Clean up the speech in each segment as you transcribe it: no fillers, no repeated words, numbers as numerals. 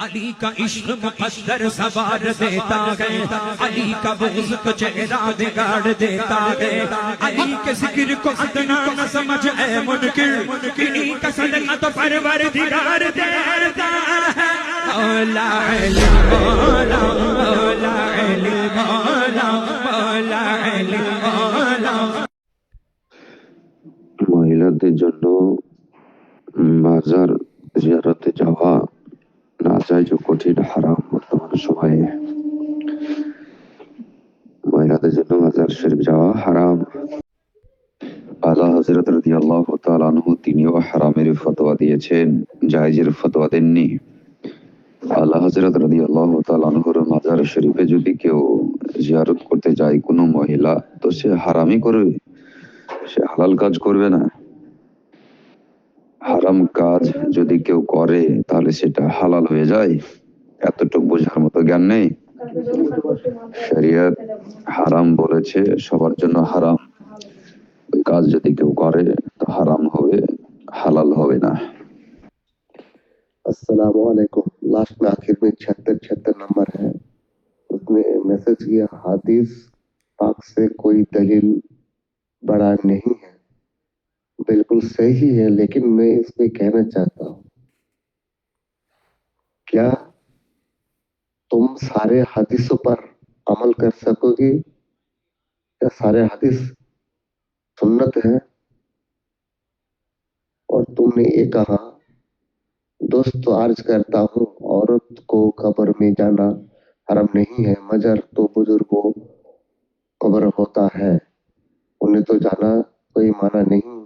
अली का इश्क मुकद्दर सवार देता है, अली का बुग़्ज़ तो चेहरा बिगाड़ देता है। अली के जिक्र को अदना न समझ ऐ मुनकिर, इन्हीं का सदका तो परवरदिगार देता है। मौला अली मौला, मौला अली मौला, मौला अली मौला। মহিলাদের জন্য মাজার জিয়ারতে যাওয়া নাজায়েজ ও কঠিন হারাম বর্তমান সময়ে। মহিলাদের জন্য মাজার শরীফ যাওয়া হারাম। আলা হযরত রাদিয়াল্লাহু তাআলা আনহু তিনিও হারামের ফতোয়া দিয়েছেন, জায়েজের ফতোয়া দেননি। আলা হযরত রাদিয়াল্লাহু তাআলা আনহুর মাজার শরীফে যদি কেউ জিয়ারত করতে যায় কোনো মহিলা, তো সে হারামই করবে, সে হালাল কাজ করবে না। হারাম কাজ যদি কেউ করে তাহলে সেটা হালাল হয়ে যায়, এতটুকু বোঝার মতো জ্ঞান নেই। শরীয়ত হারাম বলেছে, সবার জন্য হারাম। ওই কাজ যদি কেউ করে তো হারাম হবে, হালাল হবে না। अस्सलामु अलैकुम। लास्ट में आखिर में 76 नंबर है, उसने मैसेज किया हादीस पाक से कोई दलील बड़ा नहीं है। बिल्कुल सही है, लेकिन मैं इसमें कहना चाहता हूँ, क्या तुम सारे हदीसों पर अमल कर सकोगे? क्या सारे हदीस सुन्नत है? और तुमने ये कहा, दोस्त तो अर्ज करता हूँ, औरत को कब्र में जाना हराम नहीं है, मगर तो बुजुर्गों कब्र होता है, उन्हें तो जाना कोई माना नहीं।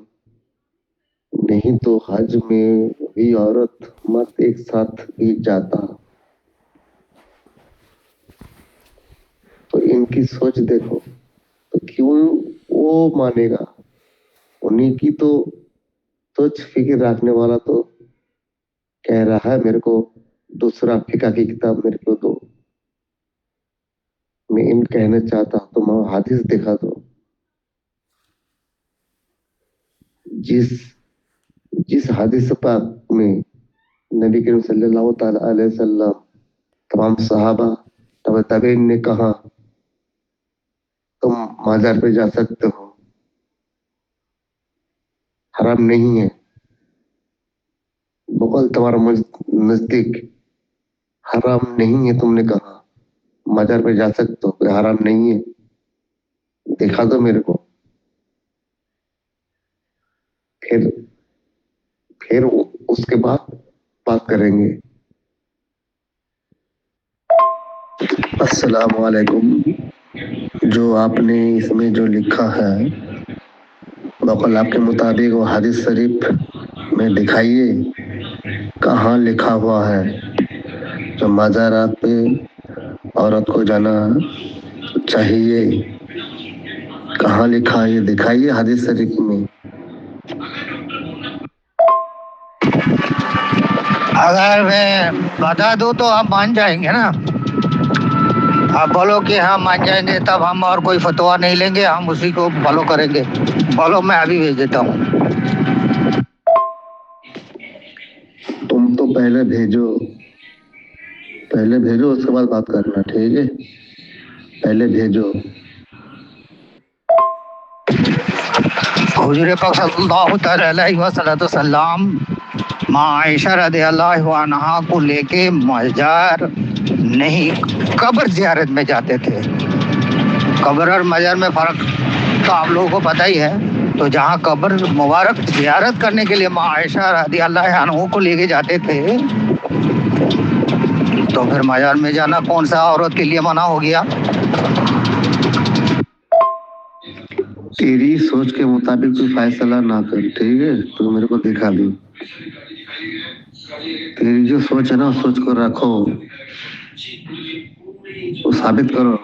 नहीं तो हज में भी औरत मर्द एक साथ भी जाता। तो इनकी सोच देखो, तो क्यों वो मानेगा? उन्हीं की तो सोच फिक्र रखने वाला तो कह रहा है मेरे को दूसरा फिका की किताब मेरे को दो। मैं इन कहना चाहता हूं, तुम हादिस दिखा दो। जिस हादिस पाक में नबी करीम सल्लल्लाहु ताला अलैहि वसल्लम, तमाम सहाबा तब तबीन ने कहा तुम माजार पे जा सकते हो, हराम नहीं है। बकौल तुम्हारा नजदीक हराम नहीं है, तुमने कहा मजार पे जा सकते हो, कोई हराम नहीं है, दिखा दो मेरे को। फिर उसके बाद बात करेंगे। अस्सलाम वालेकुम। जो आपने इसमें जो लिखा है, बकौल आपके मुताबिक वो हदीस शरीफ में दिखाइए, कहाँ लिखा हुआ है जो मज़ारात पे औरत को जाना चाहिए? कहाँ लिखा है ये दिखाइए हदीस शरीफ में। अगर मैं बता दूं तो आप मान जाएंगे ना? आप बोलो कि हाँ मान जाएंगे, तब हम और कोई फतवा नहीं लेंगे, हम उसी को फॉलो करेंगे। बोलो, मैं अभी भेज देता हूँ। तुम तो पहले भेजो, उसके बाद बात करना, ठीक है? पहले भेजो। हुजूर पाक सल्लल्लाहु तआला अलैहि वसल्लम माँ आयशा रज़ियल्लाहु अन्हा को लेके मजार नहीं, कब्र ज़ियारत में जाते थे। कब्र और मजार में फर्क तो आप लोगों को पता ही है। तो जहाँ कब्र मुबारक ज़ियारत करने के लिए माँ आयशा रज़ियल्लाहु अन्हा को लेके जाते थे, तो फिर मजार में जाना कौन सा औरत के लिए मना हो गया? तेरी सोच के मुताबिक तू फैसला ना कर, ठीक है? तो मेरे को दिखा दी। तेरी जो सोच है ना, उस सोच को रखो, वो साबित करो।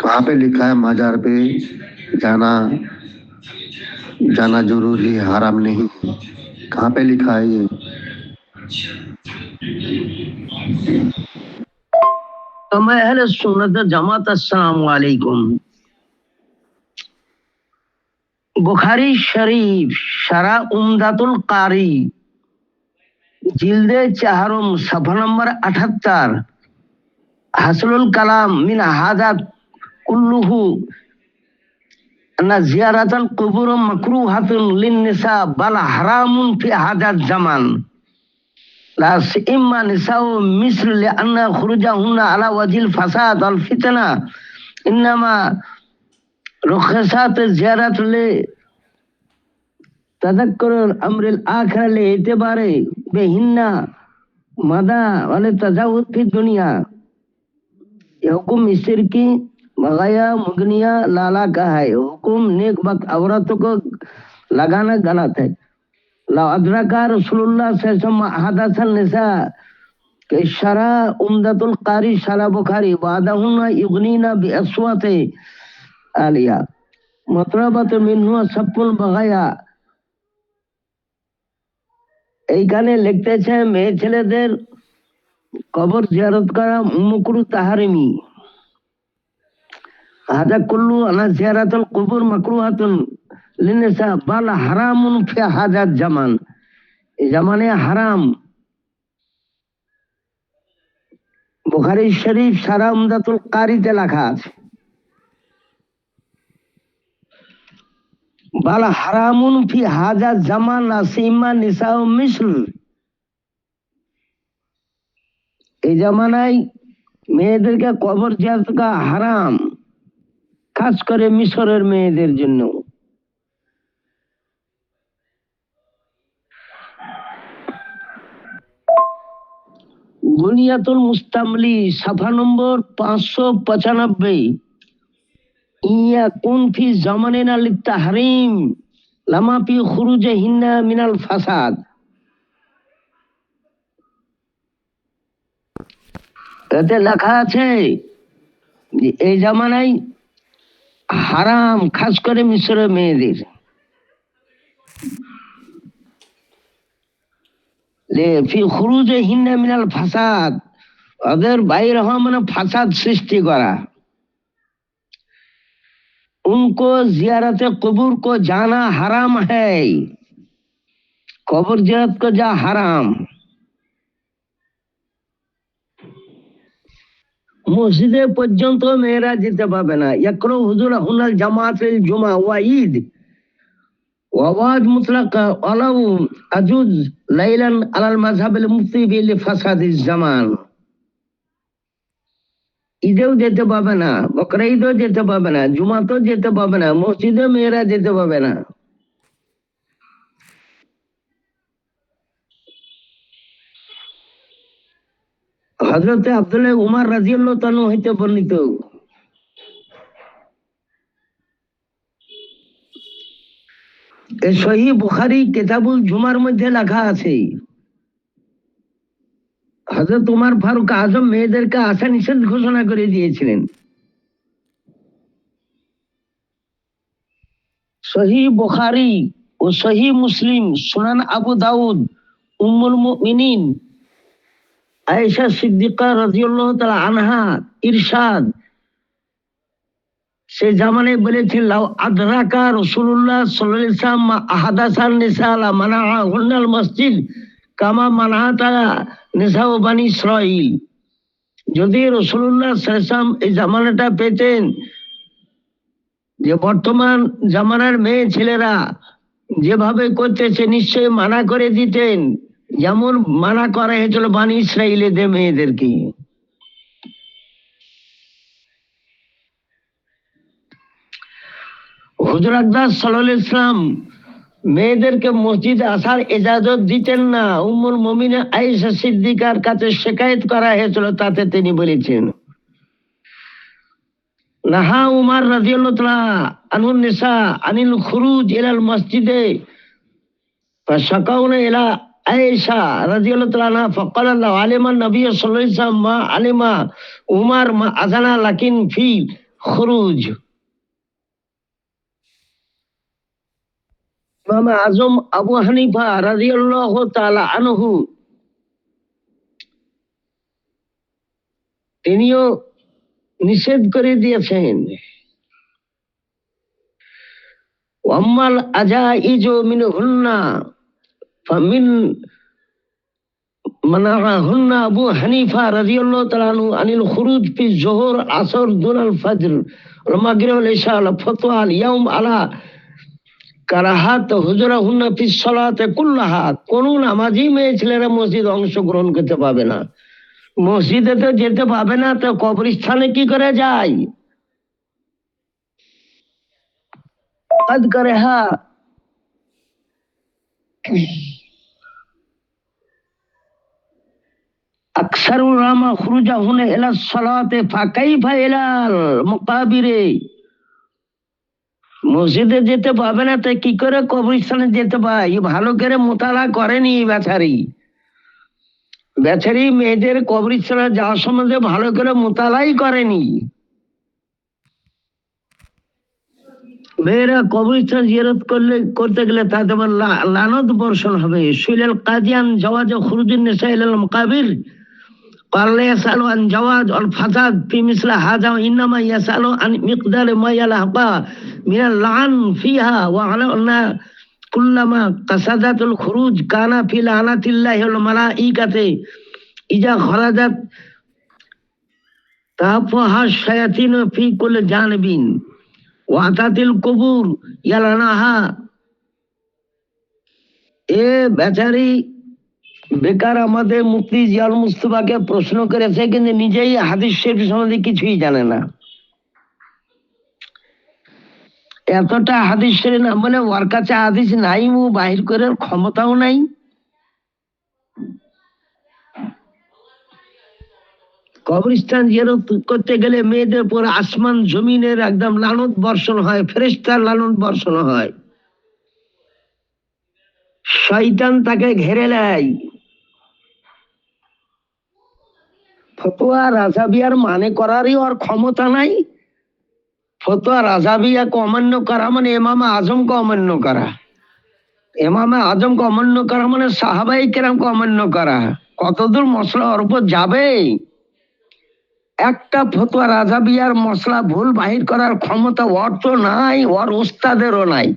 कहाँ पे लिखा है मजार पे जाना जरूरी है, हराम नहीं? कहाँ पे लिखा है ये? तो मैं अहले सुन्नत जमात, अस्सलाम वालेकुम। बुखारी शरीफ शरा उम्दतुल कारी जिल्दे चाहरम सफा नंबर 78 हासलुल कलाम मिन हादा कुल्लुहु अन्ना जियारतल कुबुर मकरूहातुन लिन्निसा बल हरामुन फी हादा जमान ला इम्मा निसाउ मिस्र लिअन्ना खुरुजहुन्ना अला वजिल फसाद वल फितना इन्नमा रुखसात जियारत ले तदक्कुर अम्रिल आखिर ले एतबारे बेहिन्ना मदा वाले तजावुद फी दुनिया। ये हुकुम मिस्र की मगाया मुगनिया लाला का है। हुकुम नेक बक औरतों को लगाना गलत है। ला अदरका रसूलुल्लाह सल्लल्लाहु अलैहि हदसन निसा के शरा उम्दतुल कारी शरा बुखारी वादहुना युगनीना बि अस्वाते आलिया मतरबत मिन्हु सपुल बगाया। এইখানে লিখতেছে মেয়ে ছেলেদের কবর জিয়ারত করা মুকরু তাহারিমি হাদা কুল্লু আলা জিয়ারাতুল কুবুর মাকরুহাতুন লিনিসা বাল হারামুন ফি হাজাত জামান। এই জামানে হারাম। বুখারী শরীফ সারা উমদাতুল কারিতে লেখা আছে বাল হারামুন ফি হাজাত জামান নাসিমা নিসাউ মিসল। এই জামানায় মেয়েদেরকে কবর জিয়ারত করা হারাম, খাস করে মিশরের মেয়েদের জন্য। বুনিয়াতুল মুস্তামলি সাফা নম্বর 595 ইয়া কুন ফি জামানিনা লিতাহরিম লামা ফি খুরুজিহিন্না মিনাল ফাসাদ। এতে লেখা আছে যে এই জামানায় হারাম, খাস করে মিশরের মেয়েদের। ফি খুরুজিহিন্না মিনাল ফাসাদ, ওদের বাইর হওয়া মানে ফাসাদ সৃষ্টি করা। उनको जियारत कब्र को जाना हराम है। कब्र जियारत को जा हराम। মসজিদে পর্যন্ত মেয়েরা যেতে পাবে না। ইয়াকরু হুজুর হুনাল জামাতুল জুমা ওয়া ঈদ ওয়াজ মুতলাক ওয়ালাউ আজুজ লাইলান আলাল মাযহাবিল মুফতি বিল ফাসাদিজ জামান। ঈদেও যেতে পাবে না, বকরা ঈদেও যেতে পাবে না, জুমাতেও যেতে পাবে না, মসজিদে মেয়েরা যেতে পাবে না। হযরতে আব্দুল্লাহ উমর রাদিয়াল্লাহু তাআলা হইতে বর্ণিত এই সহিহ বুখারী কিতাবুল জুমার মধ্যে লেখা আছে হযরত উমর ফারুক আজম মেয়েদেরকে আসা নিষেধ ঘোষণা করে দিয়েছিলেন। সহিহ বুখারী ও সহিহ মুসলিম, সুনান আবু দাউদ, উম্মুল মুমিনিন আয়েশা সিদ্দিকা রাদিয়াল্লাহু তাআলা আনহা ইরশাদ, সে জামানায় বলেছেন লাউ আদরাকা রাসূলুল্লাহ সাল্লাল্লাহু আলাইহি ওয়াসাল্লাম আহাদাসান নিসা লা মানাহুন্নাল মসজিদ কামা মানাহাতা নিসাউ বানি ইসরাঈল। যদি রাসূলুল্লাহ সাল্লাল্লাহু আলাইহি ওয়াসাল্লাম এই জামানাটা পেতেন যে বর্তমান জামানার মেয়ে ছেলেরা যেভাবে করতেছে, নিশ্চয়ই মানা করে দিতেন যেমন মানা করা হয়েছিল বানি ইসরাঈলের মেয়েদেরকে। হুজুর আকরাম সাল্লাল্লাহু আলাইহি ওয়াসাল্লাম মেয়েদেরকে মসজিদে আসার ইজাজত দিতেন না। উম্মুল মুমিনিন আয়েশা সিদ্দিকার কাছে শিকায়েত করা হয়েছিল, তাতে তিনি বলেছেন নাহা উমর রাদিয়াল্লাহু তাআলা আনুন নিসা আনিল খুরুজ ইলাল মসজিদে ফাশাকাউনা ইলা আয়েশা রাদিয়াল্লাহু তাআলা আনহা ফাকাল আল্লাহু আলিমান নবী সাল্লাল্লাহু আলাইহি ওয়াসাল্লাম মা আলিমা উমর মা আযানা লাকিন ফি খুরুজ। ইমাম আজম আবু হানিফা রাদিয়াল্লাহু তাআলা আনহু তিনিও নিষেধ করে দিয়েছেন। ওয়াম্মাল আজাইজু মিনহুন্না ফামিন منعهن أبو حنيفة رضي الله تعالى عنه عن الخروج في الظهر عصر دون الفجر والمغرب والعشاء الفتوى اليوم على কারাহাত হুজুরাহুন্না ফিস সালাতে কুল্লাহা, কোন নামাজি মেয়ে ছেলেরা মসজিদে অংশগ্রহণ করতে পাবে না। মসজিদে তো যেতে পাবে না, তো কবরস্থানে কি করে যায়? কাদ করে হ্যাঁ أكثر العلماء خروجهن إلى الصلاة فكيف إلى المقابر মসজিদে যেতে পাবে না, তো কি করে কবরস্থানে যেতে পায়? ভালো করে মোতালা করেনি বেচারি মেয়েদের কবরস্থানে যাওয়ার সম্বন্ধে ভালো করে মোতালাই করেনি। মেয়েরা কবরস্থান জিয়ারত করতে গেলে তাদের লানত বর্ষণ হবে। সুইলাল কাদিয়ান জাওয়াজ খুরুজুন নিসা ইলাল মাকাবির قال لا يسأل عن جواز الفساد في مثل هذا وإنما يسأل عن مقدار ما يلحق من اللعن فيها، وعلى أن كلما قصدت الخروج كان في لعنة الله والملائكة إذا خرجت تهفها الشياطين في كل جانب وأتت القبور يلعنها। বেচারি বেকার আমাদের মুফতি জিয়াউল মুস্তাফাকে প্রশ্ন করেছে, কিন্তু নিজেই হাদিস শরীফ সম্বন্ধে কিছুই জানে না। এতটা হাদিস শরীফ না বলে ওর কাছে হাদিস নাই, ও বাহির করার ক্ষমতাও নাই। কবরস্থান জিয়ারত করতে গেলে মেয়েদের উপর আসমান জমিনের একদম লানত বর্ষণ হয়, ফেরেশতার লানত বর্ষণ হয়, শয়তান তাকে ঘেরে নেয়। ফতোয়া রাজাবিয়ার মানে করারই ওর ক্ষমতা নাই। ফতোয়া রাজাবিয়াকে অমান্য করা মানে ইমামে আজমকে অমান্য করা। ইমামে আজমকে অমান্য করা মানে সাহাবাই কেরামকে অমান্য করা। কতদূর মশলা ওর উপর যাবে? একটা ফতোয়া রাজাবিয়ার মশলা ভুল বাহির করার ক্ষমতা ওর তো নাই, ওর ওস্তাদেরও নাই।